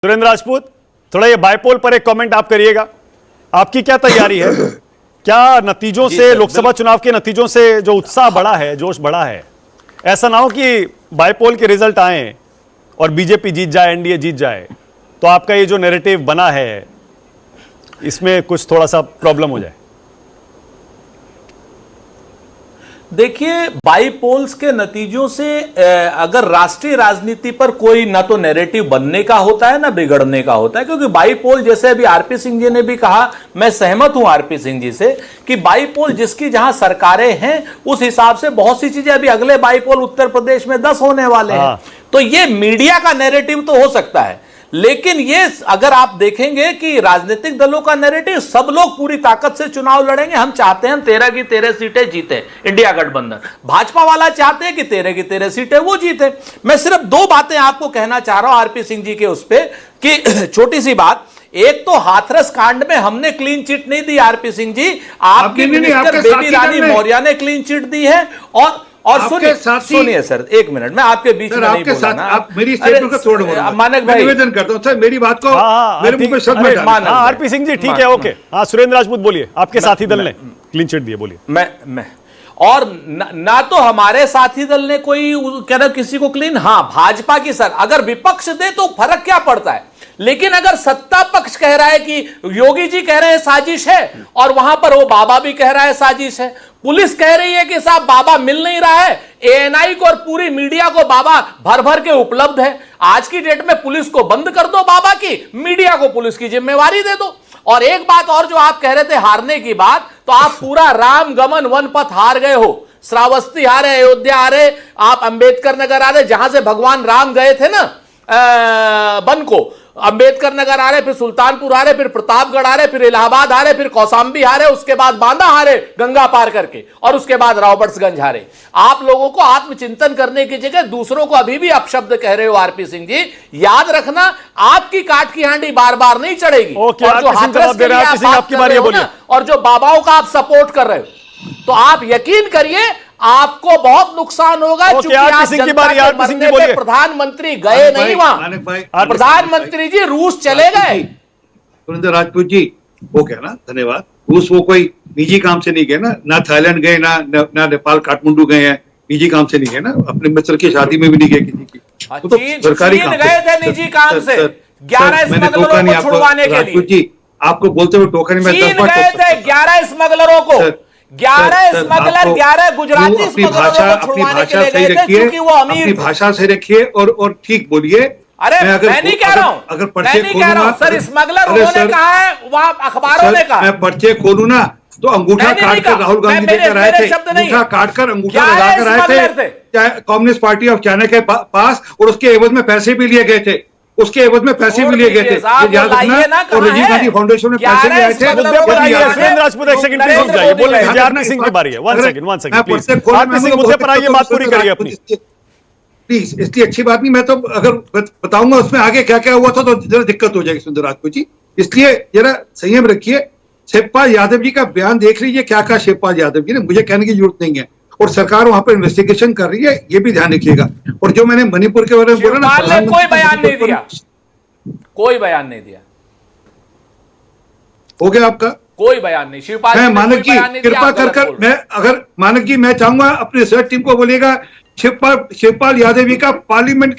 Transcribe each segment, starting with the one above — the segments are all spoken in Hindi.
सुरेंद्र राजपूत, थोड़ा ये बाइपोल पर एक कमेंट आप करिएगा। आपकी क्या तैयारी है? क्या नतीजों से, लोकसभा चुनाव के नतीजों से जो उत्साह बढ़ा है, जोश बढ़ा है, ऐसा ना हो कि बाइपोल के रिजल्ट आए और बीजेपी जीत जाए, एनडीए जीत जाए, तो आपका ये जो नैरेटिव बना है इसमें कुछ थोड़ा सा प्रॉब्लम हो जाए? देखिए, बाईपोल्स के नतीजों से अगर राष्ट्रीय राजनीति पर कोई ना तो नैरेटिव बनने का होता है ना बिगड़ने का होता है, क्योंकि बाईपोल, जैसे अभी आरपी सिंह जी ने भी कहा, मैं सहमत हूं आरपी सिंह जी से कि बाईपोल जिसकी जहां सरकारें हैं उस हिसाब से बहुत सी चीजें, अभी अगले बाईपोल उत्तर प्रदेश में 10 होने वाले हैं, तो ये मीडिया का नैरेटिव तो हो सकता है, लेकिन ये अगर आप देखेंगे कि राजनीतिक दलों का नैरेटिव, सब लोग पूरी ताकत से चुनाव लड़ेंगे, हम चाहते हैं 13 की 13 सीटें जीते इंडिया गठबंधन, भाजपा वाला चाहते हैं कि 13 की 13 सीटें वो जीते। मैं सिर्फ दो बातें आपको कहना चाह रहा हूं आरपी सिंह जी के उस पे कि छोटी सी बात, एक तो हाथरस कांड में हमने क्लीन चिट नहीं दी आरपी सिंह जी, आपके मिनिस्टर बेबी रानी मौर्य ने क्लीन चिट दी है। और सुनिए सर, एक मिनट, मैं आपके बीच में नहीं बोला ना, आप मेरी स्टेटमेंट को तोड़ बोलो। मानक भाई, निवेदन करता हूं सर, मेरी बात को मेरे मुंह पे शब्द मत डालिए। आरपी सिंह जी ठीक है, ओके। हाँ, सुरेंद्र राजपूत बोलिए, आपके साथी दल ने क्लीन चिट दी है, बोलिए। मैं और ना तो हमारे साथी दल ने कोई कह रहा किसी को क्लीन, हाँ भाजपा की सर, अगर विपक्ष दे तो फर्क क्या पड़ता है, लेकिन अगर सत्ता पक्ष कह रहा है कि योगी जी कह रहे हैं साजिश है और वहां पर वो बाबा भी कह रहा है साजिश है, पुलिस कह रही है कि साहब बाबा मिल नहीं रहा है, एएनआई को और पूरी मीडिया को बाबा भर भर के उपलब्ध है, आज की डेट में पुलिस को बंद कर दो बाबा की, मीडिया को पुलिस की जिम्मेवारी दे दो। और एक बात और जो आप कह रहे थे हारने की बात, तो आप पूरा राम गमन वन पथ हार गए हो, श्रावस्ती हारे, अयोध्या हारे, आप अंबेडकर नगर आ रहे, जहां से भगवान राम गए थे ना वन को, अंबेडकर नगर आ रहे, फिर सुल्तानपुर आ रहे, फिर प्रतापगढ़ आ रहे, फिर इलाहाबाद आ रहे, फिर कौसाम्बी हारे, उसके बाद बांदा हारे गंगा पार करके, और उसके बाद रॉबर्ट्सगंज हारे। आप लोगों को आत्मचिंतन करने की जगह दूसरों को अभी भी अपशब्द कह रहे हो आरपी सिंह जी, याद रखना आपकी काट की हांडी बार बार नहीं चढ़ेगी। और जो हाथरस के लिए आप बात कर रहे हो ना, और जो बाबाओं का आप सपोर्ट कर रहे हो, तो आप यकीन करिए आपको बहुत नुकसान होगा, क्योंकि आप जनता के मरने पे प्रधानमंत्री गए नहीं वहां, प्रधानमंत्री जी रूस चले गए। सुरेंद्र राजपूत जी, वो क्या ना, धन्यवाद, रूस वो कोई निजी काम से नहीं गए ना थाईलैंड गए, ना नेपाल काठमांडू गए हैं, निजी काम से नहीं गए ना, अपने मित्र की शादी में भी नहीं गए किसी की, तो सरकारी काम गए थे निजी काम से, 11 स्मगलरों को छुड़वाने के लिए। राजपूत जी, आपको बोलते हुए टोकन में गए थे 11 स्मगलरों को, 11 स्मगलर, 11 गुजराती स्मगलरों को छुड़वाने के लिए गए थे, क्योंकि वो अमीर थे। भाषा से रखिए और ठीक बोलिए। अरे मैं नहीं कह रहा हूं, अगर मैं नहीं कह रहा हूं सर, स्मगलर उन्होंने कहा है, वहां अखबारों ने कहा। मैं पर्चे खोलूं ना तो अंगूठा काट कर राहुल गांधी लेकर आए थे, अंगूठा काट कर अंगूठा लगाकर आए थे कम्युनिस्ट पार्टी ऑफ चाइना के पास, और उसके एवज में पैसे भी लिए गए थे, उसके एवज में पैसे भी लिए गए थे, याद रखना। और राजीव गांधी फाउंडेशन में पैसे भी आए थे। सुरेंद्र राजपूत एक सेकंड प्लीज रुक जाइए, बोल रहे आरपी सिंह की बारी है, one second please, RP Singh मुद्दे पर आइए, बात पूरी करिए अपनी प्लीज। इसलिए अच्छी बात नहीं, मैं तो अगर बताऊंगा उसमें आगे क्या क्या हुआ था तो जरा दिक्कत हो जाएगी सुरेंद्र राजपूत जी, इसलिए जरा संयम रखिए। शिवपाल यादव जी का बयान देख लीजिए, क्या कहा शिवपाल यादव जी ने, मुझे कहने की जरूरत नहीं है, और सरकार वहां पर इन्वेस्टिगेशन कर रही है, ये भी ध्यान रखिएगा। और जो मैंने मणिपुर के बारे में बोला ना, कोई बयान नहीं दिया, कोई बयान नहीं दिया, हो गया आपका कोई बयान नहीं। शिवपाल मैं मानक जी कृपा कर मैं, अगर मानक जी, मैं चाहूंगा अपनी रिसर्च टीम को बोलिएगा, शिवपाल यादव जी का पार्लियामेंट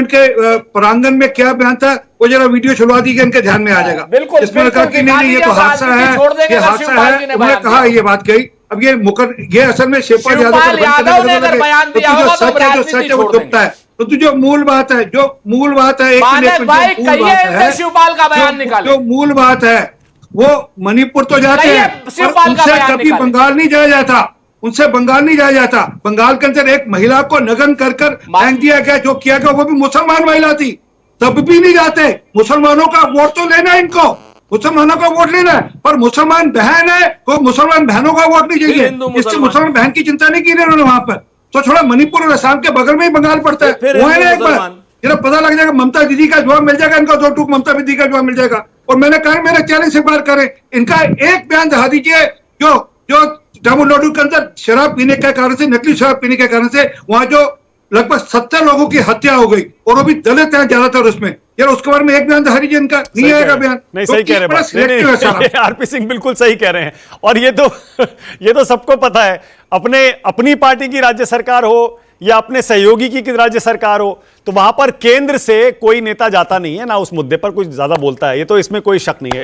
के प्रांगण में क्या बयान था, वो जरा वीडियो छुड़वा दीजिए, इनके ध्यान में आ जाएगा। बिल्कुल, इसमें कहा कि नहीं ये तो हादसा है, ये हादसा है, उन्होंने कहा ये बात कही। अब ये असल में शिवपाल यादव ने अगर बयान दिया होगा तो सच है वो डूबता है। तो जो मूल बात है, शिवपाल का बयान निकाले, जो मूल बात है वो मणिपुर तो जाते हैं, उनसे कभी बंगाल नहीं जाया जाता, उनसे बंगाल नहीं जाया जाता। बंगाल के अंदर एक महिला को नग्न कर फेंक दिया गया, जो किया गया वो भी मुसलमान महिला थी, तब भी नहीं जाते। मुसलमानों का वोट तो लेना है इनको, मुसलमानों का वोट लेना है, पर मुसलमान बहन है तो मुसलमान बहनों का वोट नहीं चाहिए, इससे मुसलमान बहन की चिंता नहीं की उन्होंने वहां पर। तो थोड़ा मणिपुर और असम के बगल में ही बंगाल पड़ता है, वो है ना, एक बार जरा पता लग जाएगा, ममता दीदी का जवाब मिल जाएगा, इनका 2 टूक ममता दीदी का जवाब मिल जाएगा। और मैंने कहा, मेरा चैलेंज से बार करें, इनका एक बयान दिखा दीजिए जो तमिलनाडु के अंदर शराब पीने के कारण से, नकली शराब पीने के कारण से वहां जो लगभग 70 लोगों की हत्या हो गई और वो भी दलित हैं ज्यादातर उसमें। यार उसके बारे में एक बयान हरिजन का नहीं आएगा बयान। नहीं, सही कह रहे हैं आरपी सिंह, बिल्कुल सही कह रहे हैं। और ये तो सबको पता है, अपनी पार्टी की राज्य सरकार हो या अपने सहयोगी की राज्य सरकार हो, तो वहां पर केंद्र से कोई नेता जाता नहीं है ना उस मुद्दे पर कुछ ज्यादा बोलता है, ये तो इसमें कोई शक नहीं है।